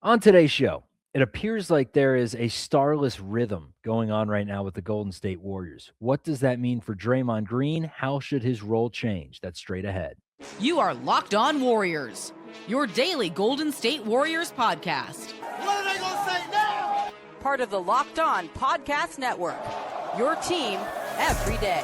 On today's show, it appears like there is a starless rhythm going on right now with the Golden State Warriors. What does that mean for Draymond Green? How should his role change? That's straight ahead. You are Locked On Warriors, your daily Golden State Warriors podcast. What are they going to say now? Part of the Locked On Podcast Network, your team every day.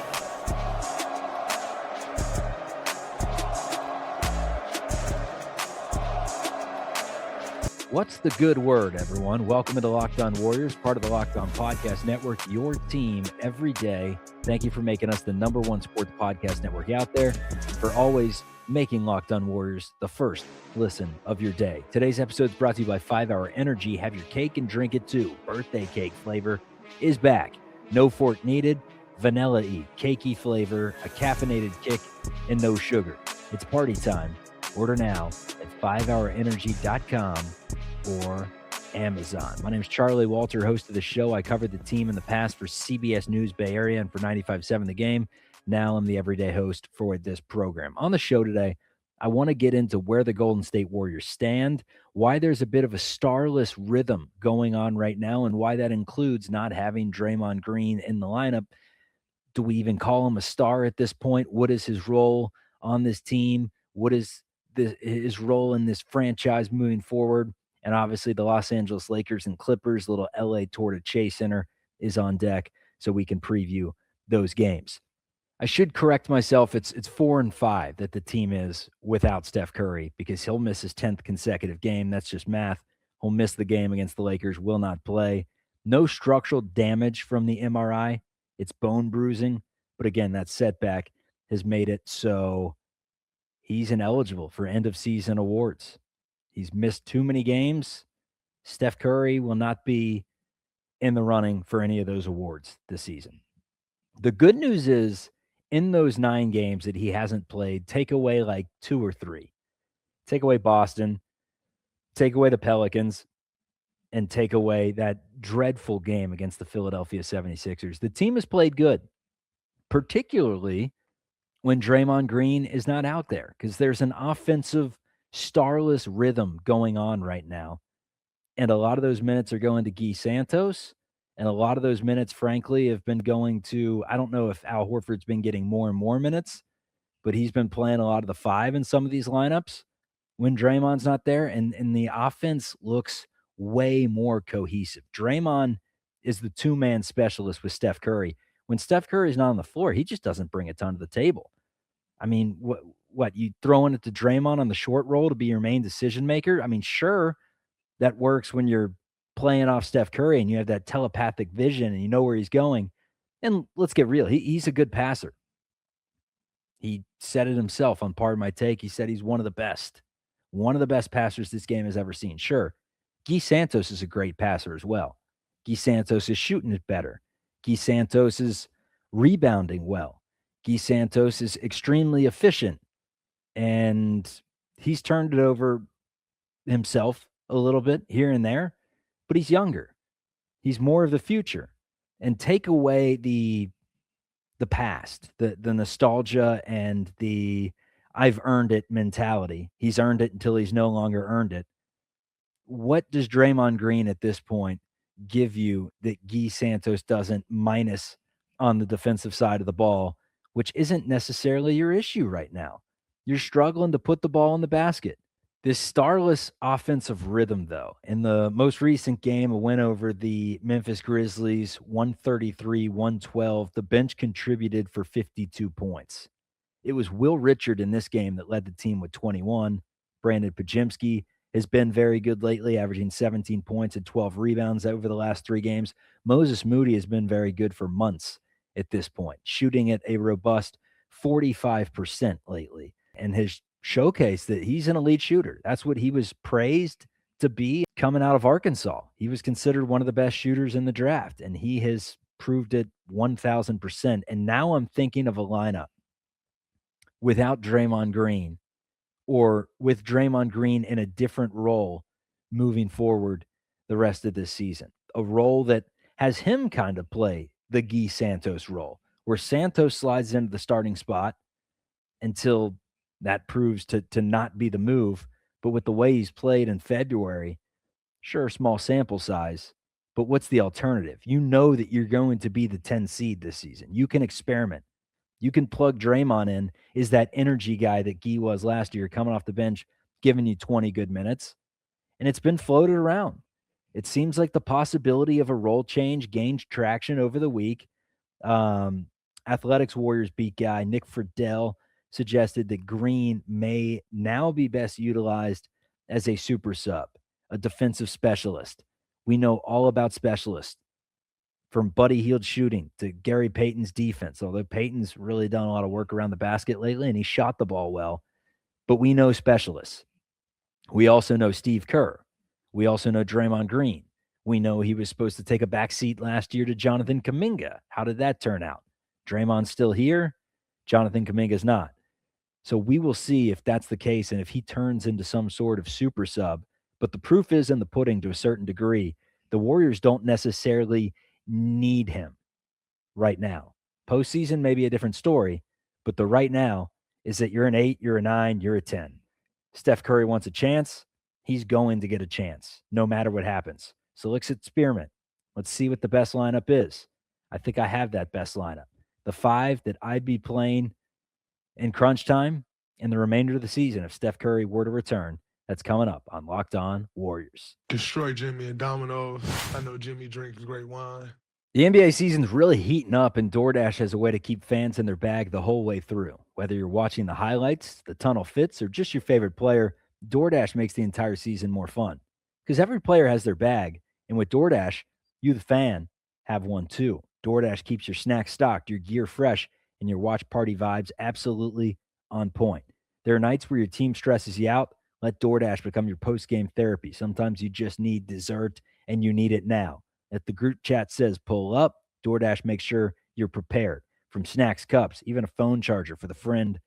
What's the good word, everyone? Welcome into Locked On Warriors, part of the Locked On Podcast Network, your team every day. Thank you for making us the number one sports podcast network out there, for always making Locked On Warriors the first listen of your day. Today's episode is brought to you by 5 Hour Energy. Have your cake and drink it too. Birthday cake flavor is back. No fork needed, vanilla-y, cakey flavor, a caffeinated kick, and no sugar. It's party time. Order now at 5hourenergy.com or Amazon. My name is Charlie Walter, host of the show. I covered the team in the past for CBS News Bay Area and for 95.7 The Game. Now I'm the everyday host for this program. On the show today, I want to get into where the Golden State Warriors stand, why there's a bit of a starless rhythm going on right now, and why that includes not having Draymond Green in the lineup. Do we even call him a star at this point? What is his role on this team? What is his role in this franchise moving forward? And obviously the Los Angeles Lakers and Clippers, little LA tour to Chase Center is on deck so we can preview those games. I should correct myself. It's 4-5 that the team is without Steph Curry because he'll miss his 10th consecutive game. That's just math. He'll miss the game against the Lakers, will not play. No structural damage from the MRI. It's bone bruising. But again, that setback has made it so he's ineligible for end-of-season awards. He's missed too many games. Steph Curry will not be in the running for any of those awards this season. The good news is in those 9 games that he hasn't played, take away like 2 or 3. Take away Boston, take away the Pelicans, and take away that dreadful game against the Philadelphia 76ers. The team has played good, particularly when Draymond Green is not out there because there's an offensive starless rhythm going on right now. And a lot of those minutes are going to Gui Santos. And a lot of those minutes, frankly, have been going to, I don't know if Al Horford's been getting more and more minutes, but he's been playing a lot of the 5 in some of these lineups when Draymond's not there. And the offense looks way more cohesive. Draymond is the 2-man specialist with Steph Curry. When Steph Curry is not on the floor, he just doesn't bring a ton to the table. I mean, what you throwing it to Draymond on the short roll to be your main decision maker? I mean, sure, that works when you're playing off Steph Curry and you have that telepathic vision and you know where he's going. And let's get real. He's a good passer. He said it himself on Pardon My Take. He said he's one of the best passers this game has ever seen. Sure, Gui Santos is a great passer as well. Gui Santos is shooting it better. Gui Santos is rebounding well. Gui Santos is extremely efficient. And he's turned it over himself a little bit here and there, but he's younger. He's more of the future. And take away the past, the nostalgia and the I've earned it mentality. He's earned it until he's no longer earned it. What does Draymond Green at this point give you that Gui Santos doesn't, minus on the defensive side of the ball, which isn't necessarily your issue right now? You're struggling to put the ball in the basket. This starless offensive rhythm, though, in the most recent game, a win over the Memphis Grizzlies, 133-112, the bench contributed for 52 points. It was Will Richard in this game that led the team with 21. Brandon Pajemski has been very good lately, averaging 17 points and 12 rebounds over the last 3 games. Moses Moody has been very good for months at this point, shooting at a robust 45% lately, and has showcased that he's an elite shooter. That's what he was praised to be coming out of Arkansas. He was considered one of the best shooters in the draft, and he has proved it 1,000%. And now I'm thinking of a lineup without Draymond Green, or with Draymond Green in a different role moving forward the rest of this season. A role that has him kind of play the Gui Santos role, where Santos slides into the starting spot until that proves to not be the move. But with the way he's played in February, Sure, small sample size, but what's the alternative? You know that you're going to be the 10 seed this season. You can experiment. You can plug Draymond in, is that energy guy that Gui was last year, coming off the bench, giving you 20 good minutes. And it's been floated around. It seems like the possibility of a role change gained traction over the week. Um, Athletics Warriors beat guy Nick Friedel suggested that Green may now be best utilized as a super sub, a defensive specialist. We know all about specialists, from Buddy Hield shooting to Gary Payton's defense, although Payton's really done a lot of work around the basket lately and he shot the ball well. But we know specialists. We also know Steve Kerr. We also know Draymond Green. We know he was supposed to take a back seat last year to Jonathan Kuminga. How did that turn out? Draymond's still here. Jonathan Kuminga's not. So we will see if that's the case and if he turns into some sort of super sub. But the proof is in the pudding to a certain degree. The Warriors don't necessarily need him right now. Postseason may be a different story, but the right now is that you're an 8, you're a 9, you're a 10. Steph Curry wants a chance. He's going to get a chance no matter what happens. So let's experiment. Let's see what the best lineup is. I think I have that best lineup. The 5 that I'd be playing in crunch time and the remainder of the season if Steph Curry were to return. That's coming up on Locked On Warriors. Destroy Jimmy and Domino's. I know Jimmy drinks great wine. The NBA season's really heating up, and DoorDash has a way to keep fans in their bag the whole way through. Whether you're watching the highlights, the tunnel fits, or just your favorite player, DoorDash makes the entire season more fun. Because every player has their bag, and with DoorDash, you, the fan, have one too. DoorDash keeps your snacks stocked, your gear fresh, and your watch party vibes absolutely on point. There are nights where your team stresses you out. Let DoorDash become your post-game therapy. Sometimes you just need dessert, and you need it now. If the group chat says pull up, DoorDash makes sure you're prepared. From snacks, cups, even a phone charger for the friend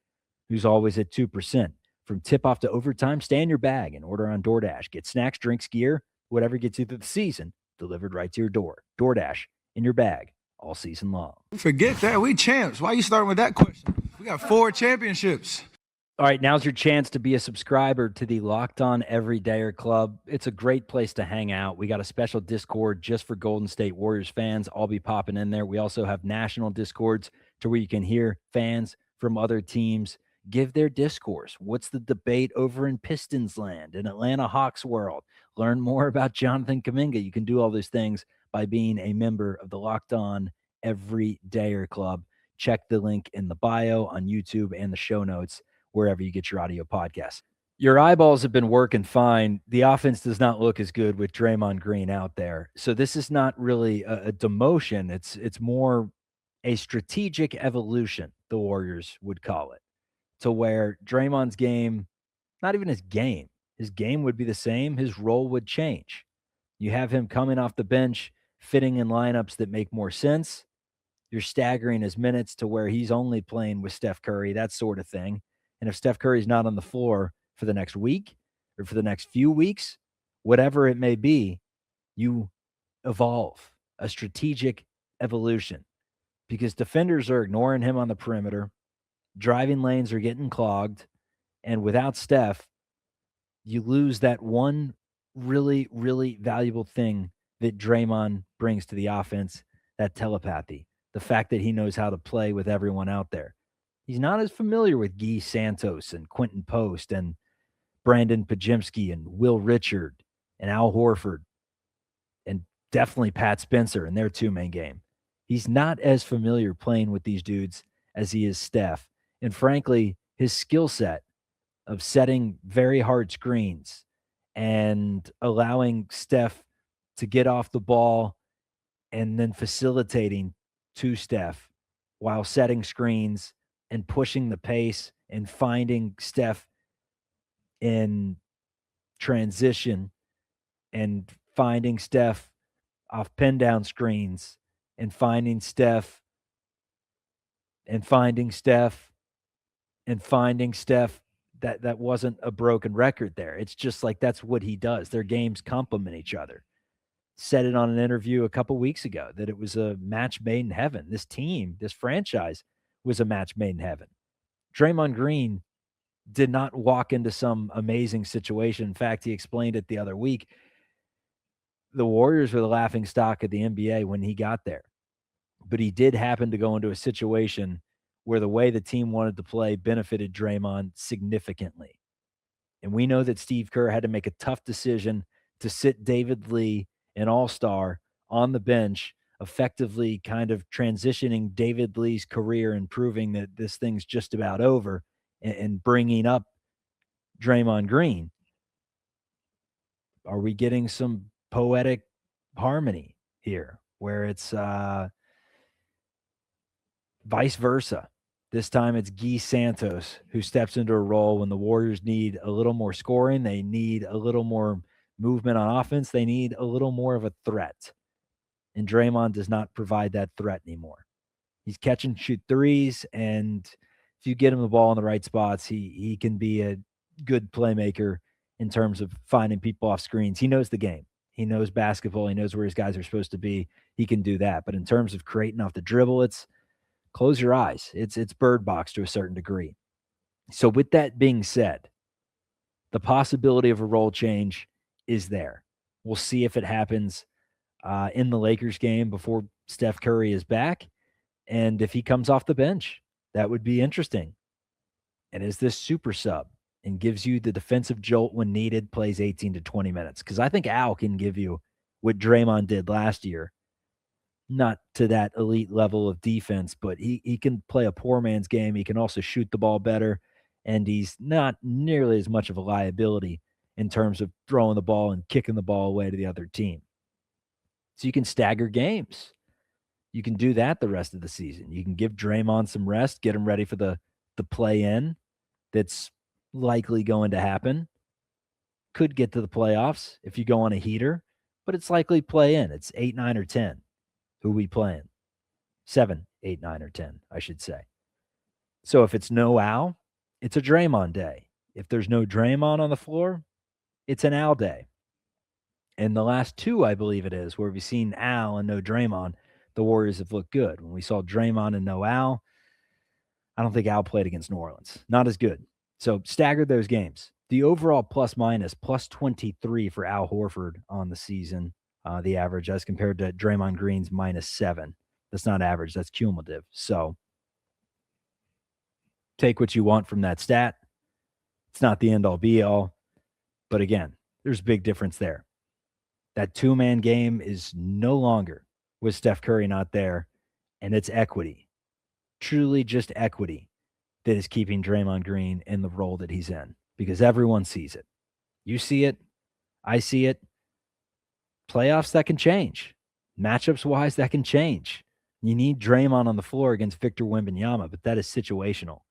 who's always at 2%. From tip-off to overtime, stay in your bag and order on DoorDash. Get snacks, drinks, gear, whatever gets you through the season, delivered right to your door. DoorDash, in your bag, all season long. Forget that. We champs. Why are you starting with that question? We got 4 championships. All right, now's your chance to be a subscriber to the Locked On Everydayer Club. It's a great place to hang out. We got a special Discord just for Golden State Warriors fans. I'll be popping in there. We also have national Discords to where you can hear fans from other teams give their discourse. What's the debate over in Pistons land, in Atlanta Hawks world? Learn more about Jonathan Kuminga. You can do all those things by being a member of the Locked On Everydayer Club. Check the link in the bio on YouTube and the show notes wherever you get your audio podcasts. Your eyeballs have been working fine. The offense does not look as good with Draymond Green out there. So this is not really a demotion. It's more a strategic evolution, the Warriors would call it, to where Draymond's game, not even his game would be the same. His role would change. You have him coming off the bench, fitting in lineups that make more sense. You're staggering his minutes to where he's only playing with Steph Curry, that sort of thing. And if Steph Curry's not on the floor for the next week or for the next few weeks, whatever it may be, you evolve, a strategic evolution, because defenders are ignoring him on the perimeter. Driving lanes are getting clogged. And without Steph, you lose that one really, really valuable thing that Draymond brings to the offense, that telepathy, the fact that he knows how to play with everyone out there. He's not as familiar with Gui Santos and Quentin Post and Brandon Pajemski and Will Richard and Al Horford and definitely Pat Spencer in their two-man game. He's not as familiar playing with these dudes as he is Steph. And frankly, his skill set of setting very hard screens and allowing Steph to get off the ball and then facilitating to Steph while setting screens and pushing the pace and finding Steph in transition and finding Steph off pin down screens and finding Steph and finding Steph and finding Steph. That wasn't a broken record there. It's just like that's what he does. Their games complement each other. Said it on an interview a couple weeks ago that it was a match made in heaven. This team, this franchise was a match made in heaven. Draymond Green did not walk into some amazing situation. In fact, he explained it the other week. the Warriors were the laughing stock of the NBA when he got there. But he did happen to go into a situation where the way the team wanted to play benefited Draymond significantly. And we know that Steve Kerr had to make a tough decision to sit David Lee, an all-star, on the bench, effectively kind of transitioning David Lee's career and proving that this thing's just about over, and bringing up Draymond Green. Are we getting some poetic harmony here where it's vice versa? This time it's Gui Santos who steps into a role when the Warriors need a little more scoring. They need a little more movement on offense. They need a little more of a threat. And Draymond does not provide that threat anymore. He's catch and shoot threes, and if you get him the ball in the right spots, he can be a good playmaker in terms of finding people off screens. He knows the game. He knows basketball. He knows where his guys are supposed to be. He can do that. But in terms of creating off the dribble, it's close your eyes. It's bird box to a certain degree. So with that being said, the possibility of a role change is there. We'll see if it happens in the Lakers game before Steph Curry is back. And if he comes off the bench, that would be interesting. And is this super sub and gives you the defensive jolt when needed, plays 18 to 20 minutes? Because I think Al can give you what Draymond did last year. Not to that elite level of defense, but he can play a poor man's game. He can also shoot the ball better, and he's not nearly as much of a liability in terms of throwing the ball and kicking the ball away to the other team. So you can stagger games. You can do that the rest of the season. You can give Draymond some rest, get him ready for the play-in that's likely going to happen. Could get to the playoffs if you go on a heater, but it's likely play-in. It's 8, 9, or 10. Who we playing? 7, 8, 9, or 10, I should say. So if it's no Al, it's a Draymond day. If there's no Draymond on the floor, it's an Al day. And the last two, I believe it is, where we've seen Al and no Draymond, the Warriors have looked good. When we saw Draymond and no Al, I don't think Al played against New Orleans. Not as good. So staggered those games. The overall plus-minus, plus 23 for Al Horford on the season. The average as compared to Draymond Green's -7. That's not average. That's cumulative. So take what you want from that stat. It's not the end-all, be-all. But again, there's a big difference there. That two-man game is no longer with Steph Curry not there, and it's equity. Truly just equity that is keeping Draymond Green in the role that he's in because everyone sees it. You see it. I see it. Playoffs, that can change. Matchups-wise, that can change. You need Draymond on the floor against Victor Wembanyama, but that is situational.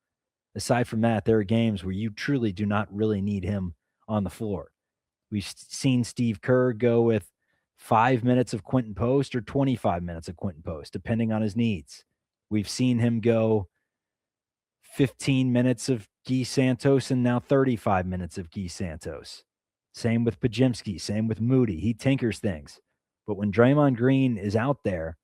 Aside from that, there are games where you truly do not really need him on the floor. We've seen Steve Kerr go with 5 minutes of Quentin Post or 25 minutes of Quentin Post, depending on his needs. We've seen him go 15 minutes of Gui Santos and now 35 minutes of Gui Santos. Same with Pajimski, same with Moody. He tinkers things. But when Draymond Green is out there,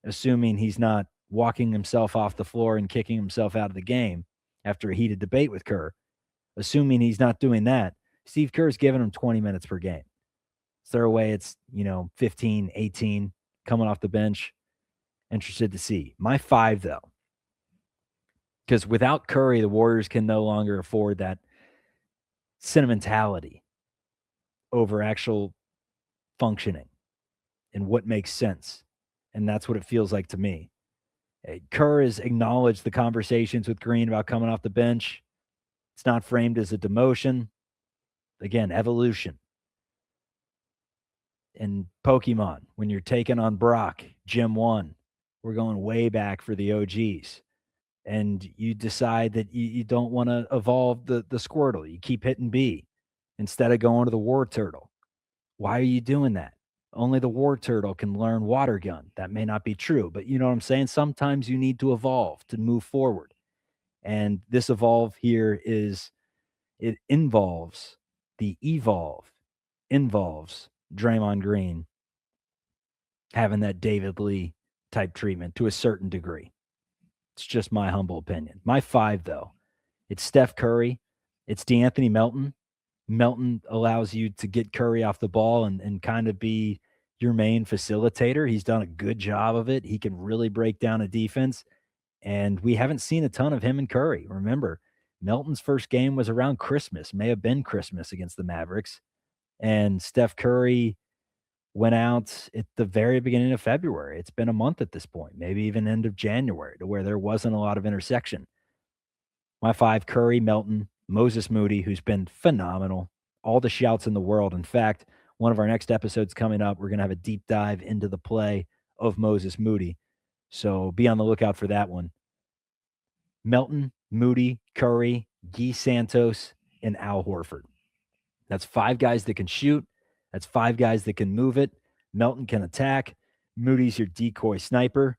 assuming he's not walking himself off the floor and kicking himself out of the game after a heated debate with Kerr, assuming he's not doing that, Steve Kerr's giving him 20 minutes per game. So their way it's, 15, 18, coming off the bench. Interested to see. My 5, though, because without Curry, the Warriors can no longer afford that sentimentality over actual functioning and what makes sense. And that's what it feels like to me. Kerr has acknowledged the conversations with Green about coming off the bench. It's not framed as a demotion. Again, evolution. And Pokemon, when you're taking on Brock, Gym 1, we're going way back for the OGs. And you decide that you don't want to evolve the Squirtle. You keep hitting B instead of going to the War Turtle. Why are you doing that? Only the War Turtle can learn Water Gun. That may not be true, but you know what I'm saying? Sometimes you need to evolve to move forward. And this evolve here involves Draymond Green having that David Lee type treatment to a certain degree. It's just my humble opinion. My 5, though, it's Steph Curry. It's DeAnthony Melton. Melton allows you to get Curry off the ball and kind of be your main facilitator. He's done a good job of it. He can really break down a defense, and we haven't seen a ton of him and Curry. Remember, Melton's first game was around Christmas, may have been Christmas against the Mavericks, and Steph Curry went out at the very beginning of February. It's been a month at this point, maybe even end of January, to where there wasn't a lot of intersection. My 5, Curry, Melton, Moses Moody, who's been phenomenal. All the shouts in the world. In fact, one of our next episodes coming up, we're going to have a deep dive into the play of Moses Moody. So be on the lookout for that one. Melton, Moody, Curry, Gui Santos, and Al Horford. That's 5 guys that can shoot. That's 5 guys that can move it. Melton can attack. Moody's your decoy sniper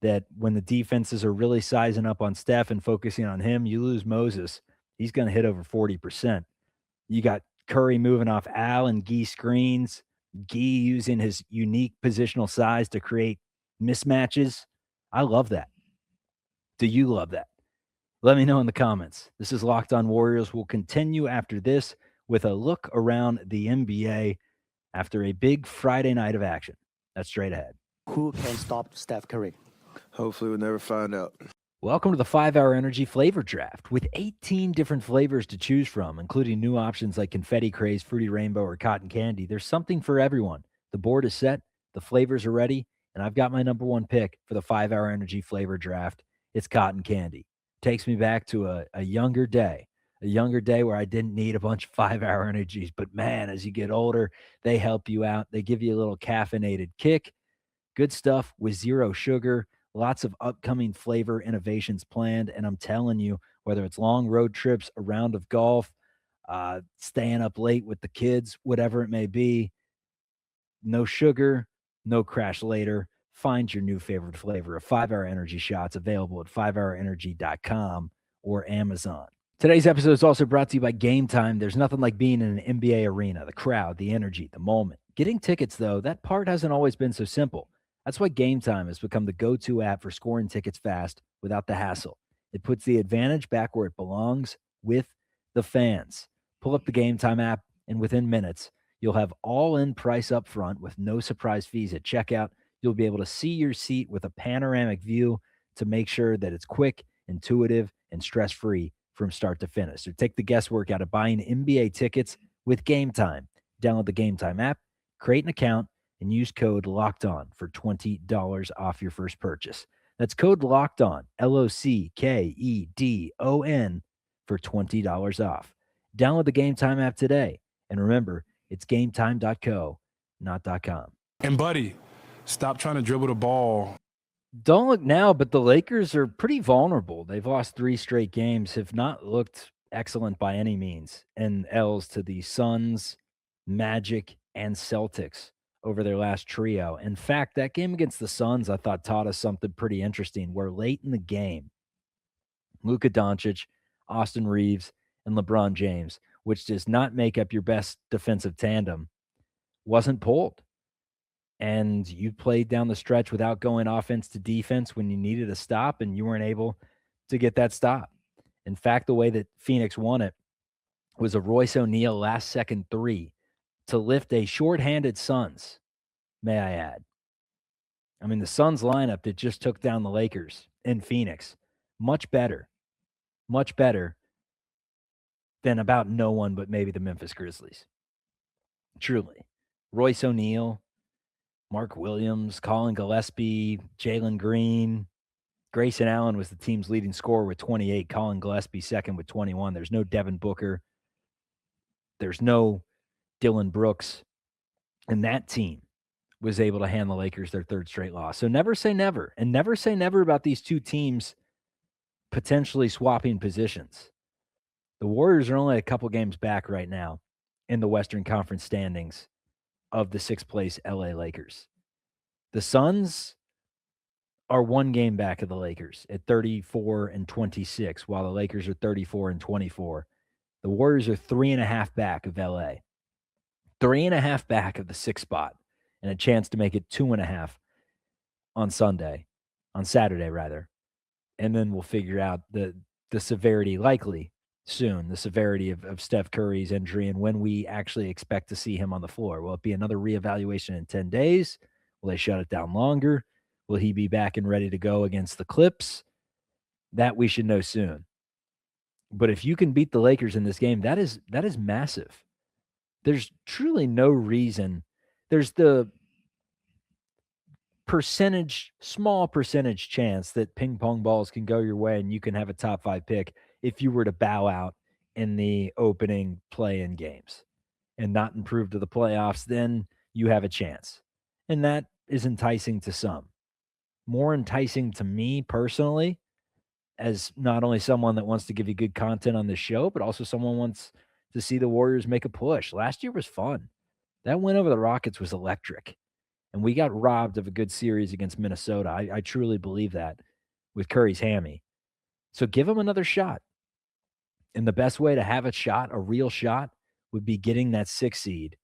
that when the defenses are really sizing up on Steph and focusing on him, you lose Moses. He's going to hit over 40%. You got Curry moving off Al and Gui screens. Gui using his unique positional size to create mismatches. I love that. Do you love that? Let me know in the comments. This is Locked On Warriors. We'll continue after this with a look around the NBA after a big Friday night of action. That's straight ahead. Who can stop Steph Curry? Hopefully we'll never find out. Welcome to the 5-Hour Energy Flavor Draft with 18 different flavors to choose from, including new options like Confetti Craze, Fruity Rainbow, or Cotton Candy. There's something for everyone. The board is set, the flavors are ready, and I've got my number 1 pick for the 5-Hour Energy Flavor Draft. It's Cotton Candy. Takes me back to a younger day where I didn't need a bunch of 5-Hour Energies. But, man, as you get older, they help you out. They give you a little caffeinated kick. Good stuff with 0 sugar. Lots of upcoming flavor innovations planned, and I'm telling you, whether it's long road trips, a round of golf, staying up late with the kids, whatever it may be, no sugar, no crash later. Find your new favorite flavor of 5-Hour Energy shots available at 5hourenergy.com or Amazon. Today's episode is also brought to you by GameTime. There's nothing like being in an NBA arena, the crowd, the energy, the moment. Getting tickets, though, that part hasn't always been so simple. That's why GameTime has become the go-to app for scoring tickets fast without the hassle. It puts the advantage back where it belongs, with the fans. Pull up the GameTime app, and within minutes, you'll have all-in price up front with no surprise fees at checkout. You'll be able to see your seat with a panoramic view to make sure that it's quick, intuitive, and stress-free from start to finish. So take the guesswork out of buying NBA tickets with GameTime. Download the GameTime app, create an account, and use code LOCKEDON for $20 off your first purchase. That's code LOCKEDON, LOCKEDON, for $20 off. Download the GameTime app today. And remember, it's gametime.co, not .com. And, buddy, stop trying to dribble the ball. Don't look now, but the Lakers are pretty vulnerable. They've lost 3 straight games, have not looked excellent by any means, and L's to the Suns, Magic, and Celtics over their last trio. In fact, that game against the Suns, I thought, taught us something pretty interesting, where late in the game, Luka Doncic, Austin Reeves, and LeBron James, which does not make up your best defensive tandem, wasn't pulled. And you played down the stretch without going offense to defense when you needed a stop, and you weren't able to get that stop. In fact, the way that Phoenix won it was a Royce O'Neal last-second 3 to lift a shorthanded Suns, may I add. I mean, the Suns lineup that just took down the Lakers in Phoenix, much better than about no one but maybe the Memphis Grizzlies. Truly. Royce O'Neal, Mark Williams, Colin Gillespie, Jalen Green. Grayson Allen was the team's leading scorer with 28. Colin Gillespie second with 21. There's no Devin Booker. There's no Dylan Brooks. And that team was able to hand the Lakers their 3rd straight loss. So never say never. And never say never about these two teams potentially swapping positions. The Warriors are only a couple games back right now in the Western Conference standings of the 6th place LA Lakers. The Suns are 1 game back of the Lakers at 34-26, while the Lakers are 34-24. The Warriors are 3.5 back of LA. 3.5 back of the 6th spot, and a chance to make it 2.5 on Saturday rather. And then we'll figure out the severity likely soon, the severity of Steph Curry's injury and when we actually expect to see him on the floor. Will it be another reevaluation in 10 days? Will they shut it down longer? Will he be back and ready to go against the Clips? That we should know soon. But if you can beat the Lakers in this game, that is massive. There's truly no reason. There's the small percentage chance that ping pong balls can go your way and you can have a top 5 pick if you were to bow out in the opening play-in games and not improve to the playoffs, then you have a chance. And that is enticing to some. More enticing to me personally, as not only someone that wants to give you good content on this show, but also someone wants to see the Warriors make a push. Last year was fun. That win over the Rockets was electric. And we got robbed of a good series against Minnesota. I truly believe that with Curry's hammy. So give him another shot. And the best way to have a shot, a real shot, would be getting that 6 seed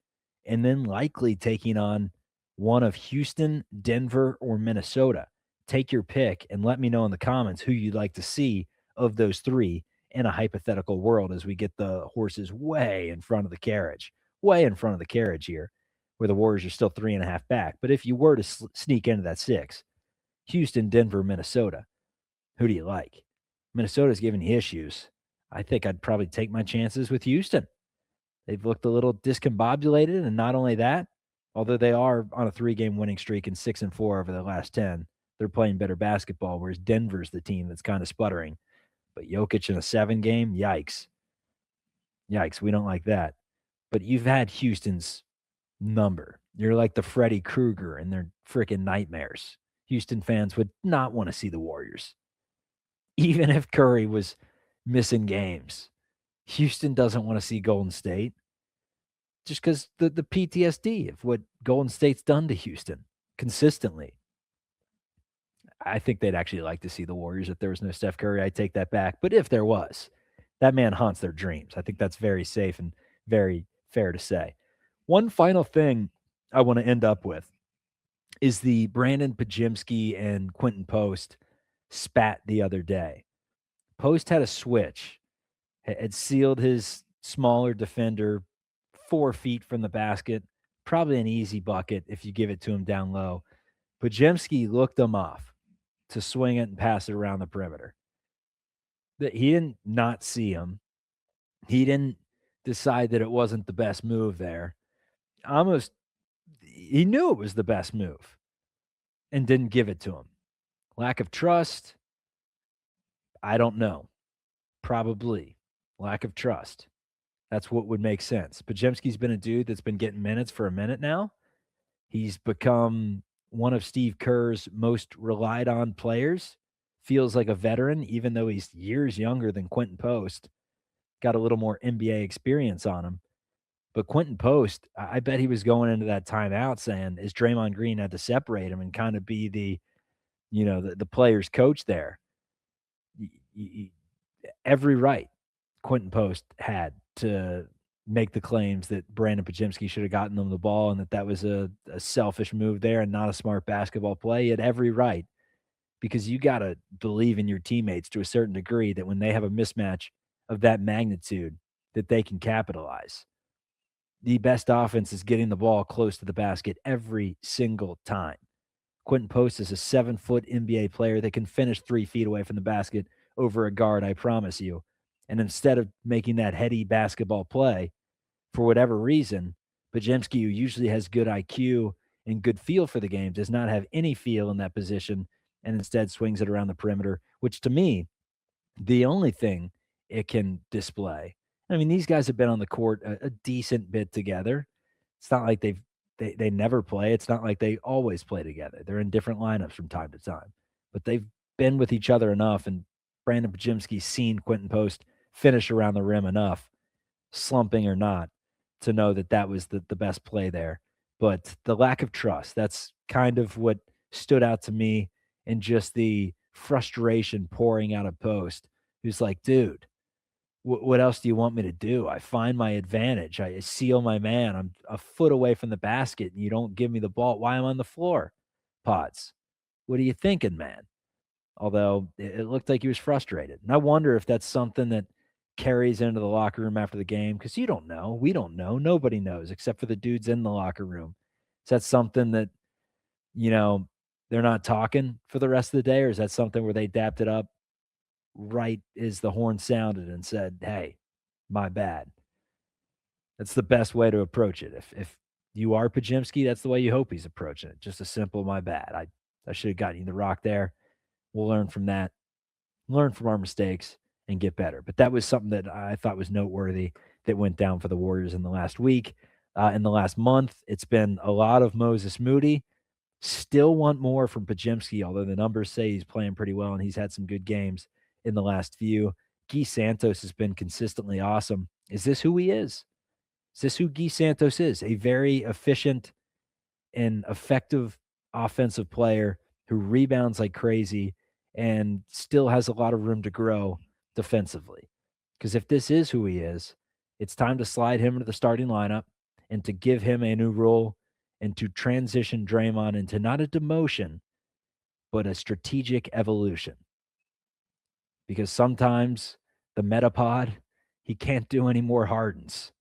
and then likely taking on one of Houston, Denver, or Minnesota. Take your pick and let me know in the comments who you'd like to see of those 3 in a hypothetical world as we get the horses way in front of the carriage here, where the Warriors are still 3.5 back. But if you were to sneak into that 6, Houston, Denver, Minnesota, who do you like? Minnesota's giving you issues. I think I'd probably take my chances with Houston. They've looked a little discombobulated, and not only that, although they are on a 3-game winning streak and 6-4 over the last 10, they're playing better basketball, whereas Denver's the team that's kind of sputtering. But Jokic in a 7-game, yikes. Yikes, we don't like that. But you've had Houston's number. You're like the Freddy Krueger and their freaking nightmares. Houston fans would not want to see the Warriors. Even if Curry was missing games, Houston doesn't want to see Golden State just because the PTSD of what Golden State's done to Houston consistently. I think they'd actually like to see the Warriors if there was no Steph Curry. I take that back. But if there was, that man haunts their dreams. I think that's very safe and very fair to say. One final thing I want to end up with is the Brandon Pajimski and Quentin Post spat the other day. Post had a switch, had sealed his smaller defender 4 feet from the basket, probably an easy bucket if you give it to him down low. Pajimski looked him off to swing it and pass it around the perimeter. He didn't not see him. He didn't decide that it wasn't the best move there. He knew it was the best move and didn't give it to him. Lack of trust? I don't know. Probably. Lack of trust. That's what would make sense. Pajemski's been a dude that's been getting minutes for a minute now. He's become one of Steve Kerr's most relied on players. Feels like a veteran, even though he's years younger than Quentin Post. Got a little more NBA experience on him. But Quentin Post, I bet he was going into that timeout saying, as Draymond Green had to separate him and kind of be the player's coach there. Every right Quentin Post had to make the claims that Brandon Pajimski should have gotten them the ball and that was a selfish move there and not a smart basketball play. He had every right, because you got to believe in your teammates to a certain degree that when they have a mismatch of that magnitude, that they can capitalize. The best offense is getting the ball close to the basket every single time. Quentin Post is a 7-foot NBA player that can finish 3 feet away from the basket over a guard, I promise you. And instead of making that heady basketball play, for whatever reason, Pajemski, who usually has good IQ and good feel for the game, does not have any feel in that position and instead swings it around the perimeter, which to me, the only thing it can display. I mean, these guys have been on the court a decent bit together. It's not like they never play. It's not like they always play together. They're in different lineups from time to time. But they've been with each other enough, and Brandon Pajimski's seen Quentin Post finish around the rim enough, slumping or not, to know that was the best play there. But the lack of trust, that's kind of what stood out to me, and just the frustration pouring out of Post, who's like, dude, what else do you want me to do? I find my advantage. I seal my man. I'm a foot away from the basket, and you don't give me the ball. Why am I on the floor? Pods, what are you thinking, man? Although it looked like he was frustrated. And I wonder if that's something that carries into the locker room after the game? Because you don't know. We don't know. Nobody knows except for the dudes in the locker room. Is that something that, they're not talking for the rest of the day, or is that something where they dapped it up right as the horn sounded and said, hey, my bad? That's the best way to approach it. If you are Pajimski, that's the way you hope he's approaching it. Just a simple my bad. I should have gotten you the rock there. We'll learn from that, learn from our mistakes, and get better. But that was something that I thought was noteworthy that went down for the Warriors in the last week. In the last month, it's been a lot of Moses Moody. Still want more from Pajimski, although the numbers say he's playing pretty well and he's had some good games in the last few. Gui Santos has been consistently awesome. Is this who he is? Is this who Gui Santos is? A very efficient and effective offensive player who rebounds like crazy and still has a lot of room to grow defensively. Because if this is who he is, it's time to slide him into the starting lineup and to give him a new role and to transition Draymond into not a demotion, but a strategic evolution. Because sometimes the Metapod, he can't do any more Hardens.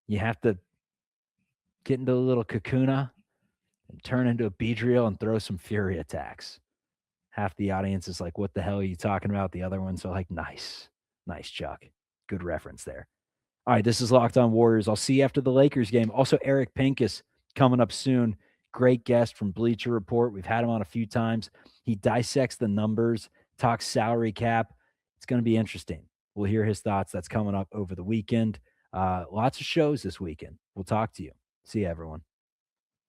You have to get into a little Kakuna and turn into a Beedrill and throw some Fury attacks. Half the audience is like, what the hell are you talking about? The other ones are like, nice, Chuck. Good reference there. All right, this is Locked On Warriors. I'll see you after the Lakers game. Also, Eric Pincus coming up soon. Great guest from Bleacher Report. We've had him on a few times. He dissects the numbers, talks salary cap. It's going to be interesting. We'll hear his thoughts. That's coming up over the weekend. Lots of shows this weekend. We'll talk to you. See you, everyone.